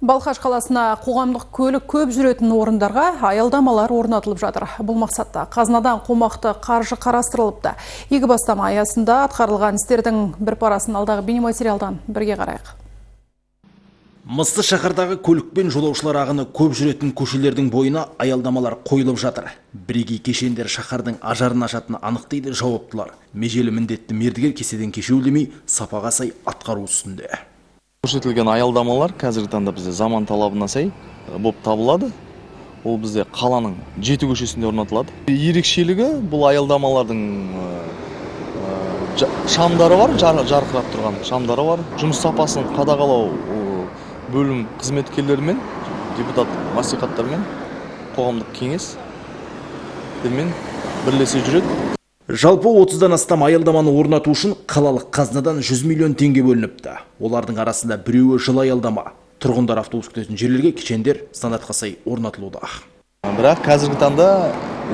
Балқаш қаласына қоғамдық көлік көп жүретін орындарға аялдамалар орнатылып жатыр. Бұл мақсатта қазынадан қомақты қаржы қарастырылыпты. Игі бастама аясында атқарылған істердің бір парасын алдағы бейнематериалдан бірге қарайық. Мысты шаһардағы көлік пен жолаушылар ағыны көп жүретін көшелердің бойына аялдамалар қойылып жатыр. Бірегей кешендер шаһардың ажарын ашатыны анық дейді жауаптылар. Межелі міндетті мердігер кеседен кешеуілдемей сапаға сай атқару үстінде. Көрсетілген аялдамалар қазіргі таңда бізде заман талабына сай болып табылады. Ол бізде қаланың 7 көшесінде орнатылады. Ерекшелігі бұл аялдамалардың шамдары бар, жарқырап тұрған шамдары бар. Жұмыс сапасын қадағалау бөлім қызметкерлерімен, депутат мәслихаттармен, қоғамдық кеңестермен бірлесе жүреді. Жалпы 30-дан астам аялдаманы орнату үшін қалалық қазынадан 100 миллион теңге бөлініпті. Олардың арасында біреуі жыл аялдама. Тұрғындар автобус күтетін жерлерге кешендер стандартқа сай орнатылуда. Бірақ қазіргі таңда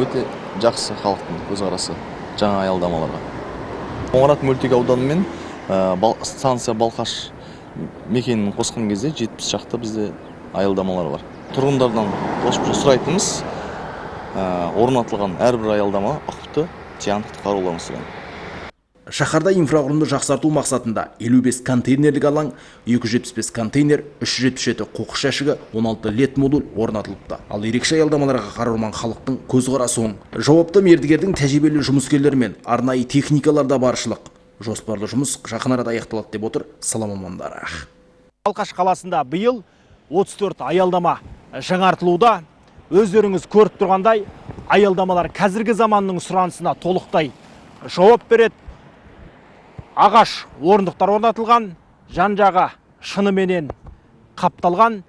өте жақсы халықтың көзқарасы жаңа аялдамаларға. Қоңырат мөлтек ауданы мен станция Балқаш мекенін қосқан кезде 70 шақты бізде аялдамалар бар. Тұрғындардан қосымша сұрайтынымыз орнатылған әрбір аялдама ұқыпты тиянақты қарауларын сұраймын. Шаһарда инфрақұрылымды жақсарту мақсатында 55 контейнерлік алаң, 275 контейнер, 377 қоқыс жәшігі, 16 лед модуль орнатылыпты. Ал ерекше аялдамаларға қаралған халықтың көзқарасы оң. Жауапты мердігердің тәжірибелі жұмыскерлермен арнайы техникаларда баршылық. Жоспарлы жұмыс жақын арада аяқталады деп отыр сала мамандары. Балқаш қаласында биыл 34 аялдама жаңартылуда. Өздеріңіз көріп тұрғандай, аялдамалар қазіргі заманның сұранысына толықтай жауап береді. Ағаш орындықтар орнатылған, жан-жағы шыныменен қапталған.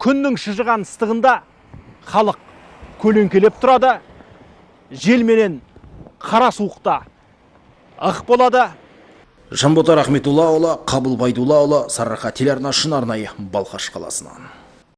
Күннің шыжыған ыстығында халық көлеңкелеп тұрады. Желменен қара суықта ық болады. Жанбота Рахметуллаұлы, Қабыл Байдуллаұлы, Сарыарқа телеарнасынан арнайы Балқаш қаласынан.